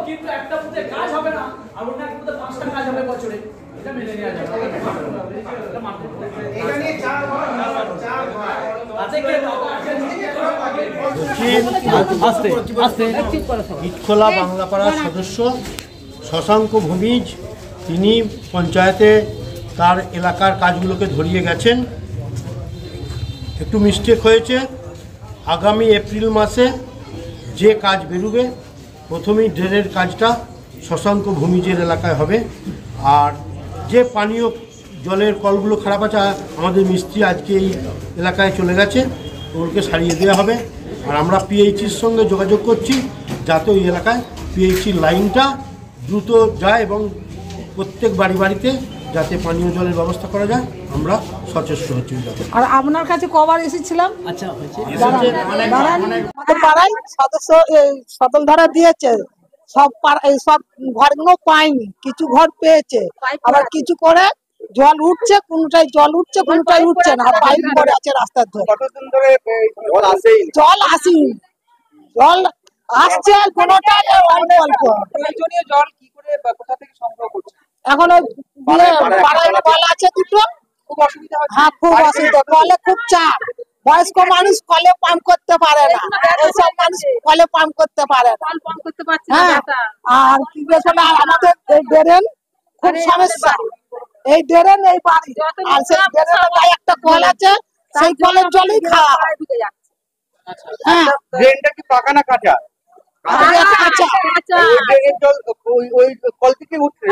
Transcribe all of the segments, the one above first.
কিন্তু একটা বুথে কাজ হবে না আর অন্য একটা বুথে 5টা কাজ হবে বছরে, এটা মেনে নেওয়া যাবে না। এটা নিয়ে চার ইটখোলা বাংলাপাড়ার সদস্য শশাঙ্ক ভূমিজ, তিনি পঞ্চায়েতে তার এলাকার কাজগুলোকে ধরিয়ে গেছেন। একটু মিস্টেক হয়েছে। আগামী এপ্রিল মাসে যে কাজ বেরোবে, প্রথমেই ড্রেনের কাজটা শশাঙ্ক ভূমিজের এলাকায় হবে। আর যে পানীয় জলের কলগুলো খারাপ আছে, আমাদের মিস্ত্রি আজকে এই এলাকায় চলে গেছে, ওগুলোকে সারিয়ে দেওয়া হবে। আর আমরা পিএইচির সঙ্গে যোগাযোগ করছি যাতে ওই এলাকায় পিএইচির লাইনটা দ্রুত যায় এবং প্রত্যেক বাড়িতে যাতে পানীয় জলের ব্যবস্থা করা যায়, আমরা সচেষ্ট হচ্ছি। আর আপনার কাছে কবার এসেছিলাম? আচ্ছা, পাড়ায় সদস্য সদল ধারা দিয়েছে, সব সব ঘরগুলো পায়নি, কিছু ঘর পেয়েছে, আবার কিছু করে জল উঠছে, কোনটাই জল উঠছে, কোনটাই উঠছে না, পাইপ পড়ে আছে রাস্তার ধরে। কতদিন ধরে জল আসেই? জল আসেনি, জল আসছে কোনটাই অল্প অল্প। প্রয়োজনীয় জল কি করে কোথা থেকে সংগ্রহ করছে? এখন পাড়ায় কল আছে দুটো, খুব অসুবিধা হচ্ছে। হ্যাঁ, খুব অসুবিধা, কলে খুব চাপ। বয়স্ক মানুষ কলে পাম্প করতে পারে না, এইসব মানুষ কলে পাম্প করতে পারে না। হ্যাঁ, আর কি বলে আমাদের এই ড্রেন খুব সমস্যা, এই ড্রেন এই বাড়ি, আর সেই ড্রেনের গায়ে একটা কল আছে, সেই কলের জলই খাওয়া হয়। হ্যাঁ, ড্রেনটা কি পাকা না কাঁচা? জল ওই কল থেকে উঠছে।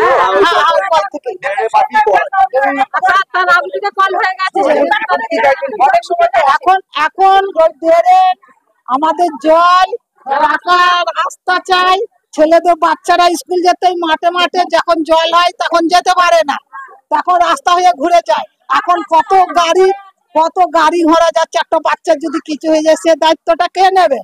এখন আমাদের জল রাখার রাস্তা চাই। ছেলেদের বাচ্চারা স্কুল যেতে মাঠে মাঠে যখন জল হয় তখন যেতে পারে না, তখন রাস্তা হয়ে ঘুরে যায়। এখন কত গাড়ি ঘোড়া যাচ্ছে, একটা বাচ্চার যদি কিছু হয়ে যায় সে দায়িত্বটা কে নেবে?